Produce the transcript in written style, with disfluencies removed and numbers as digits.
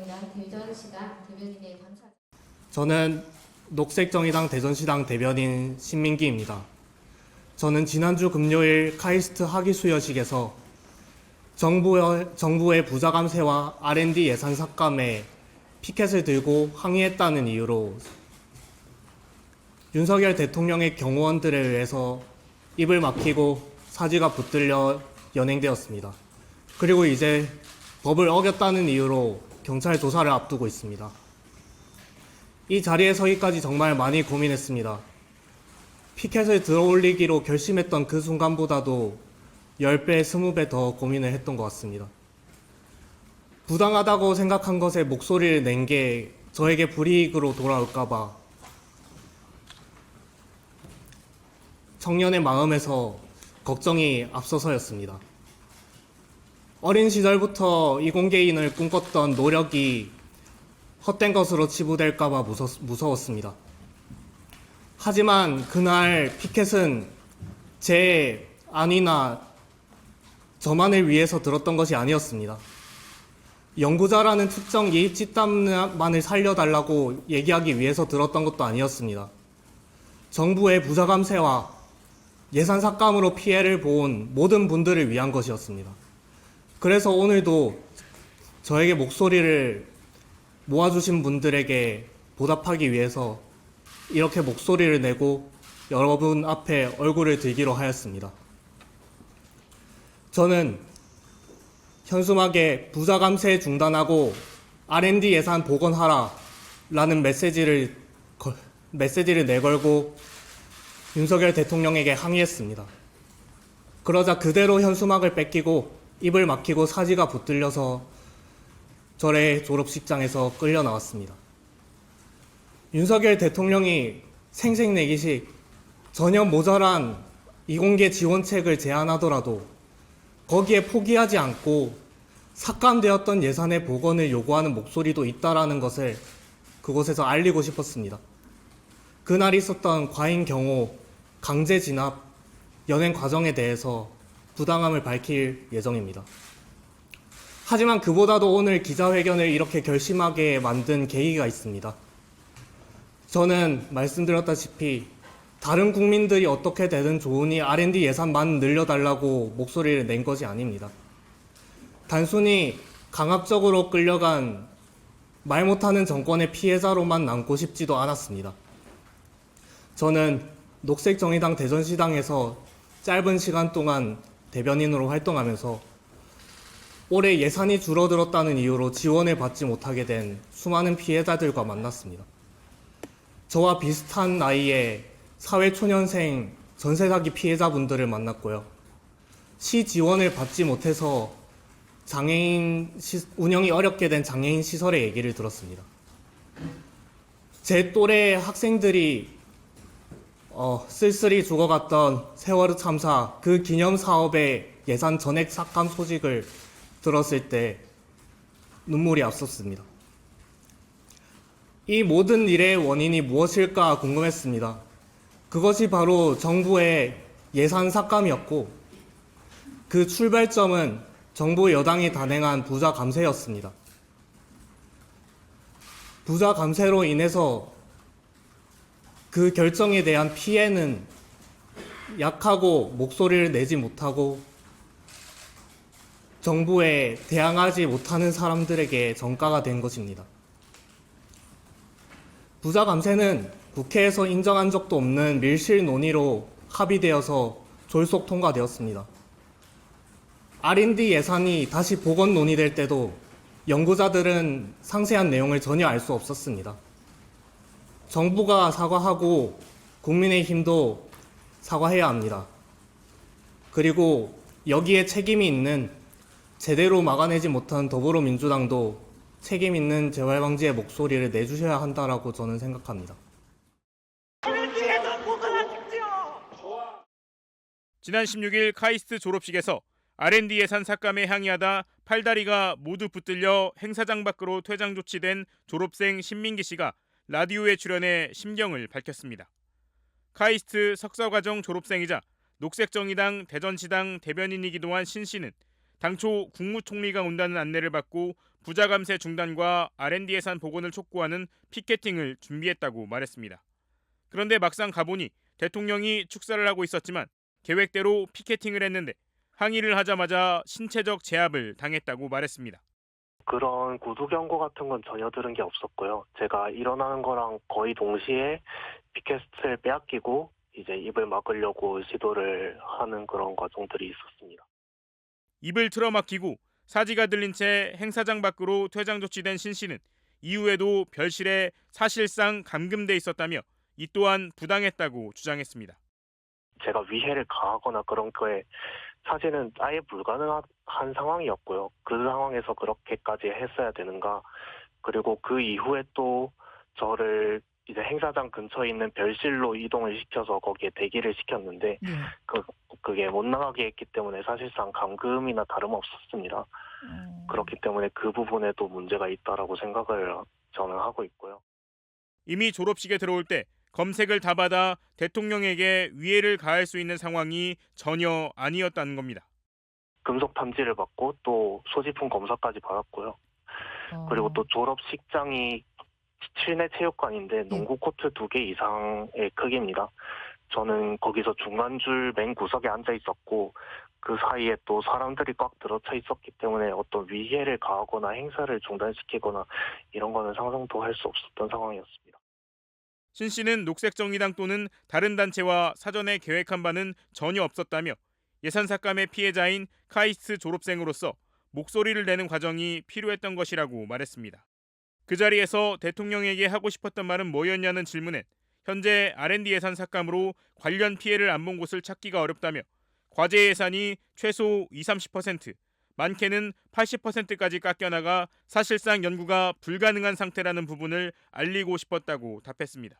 녹색정의당 대전시당 대변인의 감사. 저는 녹색정의당 대전시당 대변인 신민기입니다. 저는 지난주 금요일 카이스트 학위 수여식에서 정부의 부자 감세와 R&D 예산 삭감에 피켓을 들고 항의했다는 이유로 윤석열 대통령의 경호원들에 의해서 입을 막히고 사지가 붙들려 연행되었습니다. 그리고 이제 법을 어겼다는 이유로 경찰 조사를 앞두고 있습니다. 이 자리에 서기까지 정말 많이 고민했습니다. 피켓을 들어올리기로 결심했던 그 순간보다도 10배, 20배 더 고민을 했던 것 같습니다. 부당하다고 생각한 것에 목소리를 낸 게 저에게 불이익으로 돌아올까봐 청년의 마음에서 걱정이 앞서서였습니다. 어린 시절부터 이공계인을 꿈꿨던 노력이 헛된 것으로 치부될까봐 무서웠습니다. 하지만 그날 피켓은 제 안위나 저만을 위해서 들었던 것이 아니었습니다. 연구자라는 특정 이익 집단만을 살려달라고 얘기하기 위해서 들었던 것도 아니었습니다. 정부의 부자 감세와 예산 삭감으로 피해를 본 모든 분들을 위한 것이었습니다. 그래서 오늘도 저에게 목소리를 모아주신 분들에게 보답하기 위해서 이렇게 목소리를 내고 여러분 앞에 얼굴을 들기로 하였습니다. 저는 현수막에 부자 감세 중단하고 R&D 예산 복원하라 라는 메시지를 내걸고 윤석열 대통령에게 항의했습니다. 그러자 그대로 현수막을 뺏기고 입을 막히고 사지가 붙들려서 저의 졸업식장에서 끌려 나왔습니다. 윤석열 대통령이 생색내기식 전혀 모자란 이공계 지원책을 제안하더라도 거기에 포기하지 않고 삭감되었던 예산의 복원을 요구하는 목소리도 있다라는 것을 그곳에서 알리고 싶었습니다. 그날 있었던 과잉 경호, 강제 진압, 연행 과정에 대해서 부당함을 밝힐 예정입니다. 하지만 그보다도 오늘 기자회견을 이렇게 결심하게 만든 계기가 있습니다. 저는 말씀드렸다시피 다른 국민들이 어떻게 되든 좋으니 R&D 예산만 늘려달라고 목소리를 낸 것이 아닙니다. 단순히 강압적으로 끌려간 말 못하는 정권의 피해자로만 남고 싶지도 않았습니다. 저는 녹색정의당 대전시당에서 짧은 시간 동안 대변인으로 활동하면서 올해 예산이 줄어들었다는 이유로 지원을 받지 못하게 된 수많은 피해자들과 만났습니다. 저와 비슷한 나이의 사회초년생 전세사기 피해자분들을 만났고요. 시 지원을 받지 못해서 운영이 어렵게 된 장애인 시설의 얘기를 들었습니다. 제 또래 학생들이 쓸쓸히 죽어갔던 세월호 참사 그 기념사업의 예산 전액 삭감 소식을 들었을 때 눈물이 앞섰습니다. 이 모든 일의 원인이 무엇일까 궁금했습니다. 그것이 바로 정부의 예산 삭감이었고 그 출발점은 정부 여당이 단행한 부자 감세였습니다. 부자 감세로 인해서 그 결정에 대한 피해는 약하고 목소리를 내지 못하고 정부에 대항하지 못하는 사람들에게 전가가 된 것입니다. 부자 감세는 국회에서 인정한 적도 없는 밀실 논의로 합의되어서 졸속 통과되었습니다. R&D 예산이 다시 복원 논의될 때도 연구자들은 상세한 내용을 전혀 알 수 없었습니다. 정부가 사과하고 국민의힘도 사과해야 합니다. 그리고 여기에 책임이 있는 제대로 막아내지 못한 더불어민주당도 책임 있는 재발방지의 목소리를 내주셔야 한다라고 저는 생각합니다. 지난 16일 카이스트 졸업식에서 R&D 예산 삭감에 항의하다 팔다리가 모두 붙들려 행사장 밖으로 퇴장 조치된 졸업생 신민기 씨가 라디오에 출연해 심경을 밝혔습니다. 카이스트 석사과정 졸업생이자 녹색정의당 대전시당 대변인이기도 한 신 씨는 당초 국무총리가 온다는 안내를 받고 부자 감세 중단과 R&D 예산 복원을 촉구하는 피켓팅을 준비했다고 말했습니다. 그런데 막상 가보니 대통령이 축사를 하고 있었지만 계획대로 피켓팅을 했는데 항의를 하자마자 신체적 제압을 당했다고 말했습니다. 그런 구두 경고 같은 건 전혀 들은 게 없었고요. 제가 일어나는 거랑 거의 동시에 피켓을 빼앗기고 이제 입을 막으려고 시도를 하는 그런 과정들이 있었습니다. 입을 틀어막히고 사지가 들린 채 행사장 밖으로 퇴장 조치된 신 씨는 이후에도 별실에 사실상 감금돼 있었다며 이 또한 부당했다고 주장했습니다. 제가 위해를 가하거나 그런 거에 사실은 아예 불가능한 상황이었고요. 그 상황에서 그렇게까지 했어야 되는가. 그리고 그 이후에 또 저를 이제 행사장 근처에 있는 별실로 이동을 시켜서 거기에 대기를 시켰는데 네. 그게 못 나가게 했기 때문에 사실상 감금이나 다름없었습니다. 그렇기 때문에 그 부분에도 문제가 있다라고 생각을 저는 하고 있고요. 이미 졸업식에 들어올 때 검색을 다 받아 대통령에게 위해를 가할 수 있는 상황이 전혀 아니었다는 겁니다. 금속 탐지를 받고 또 소지품 검사까지 받았고요. 그리고 또 졸업식장이 실내 체육관인데 농구 코트 2개 이상의 크기입니다. 저는 거기서 중간줄 맨 구석에 앉아 있었고 그 사이에 또 사람들이 꽉 들어차 있었기 때문에 어떤 위해를 가하거나 행사를 중단시키거나 이런 거는 상상도 할 수 없었던 상황이었습니다. 신 씨는 녹색정의당 또는 다른 단체와 사전에 계획한 바는 전혀 없었다며 예산 삭감의 피해자인 카이스트 졸업생으로서 목소리를 내는 과정이 필요했던 것이라고 말했습니다. 그 자리에서 대통령에게 하고 싶었던 말은 뭐였냐는 질문에 현재 R&D 예산 삭감으로 관련 피해를 안 본 곳을 찾기가 어렵다며 과제 예산이 최소 20-30%, 많게는 80%까지 깎여나가 사실상 연구가 불가능한 상태라는 부분을 알리고 싶었다고 답했습니다.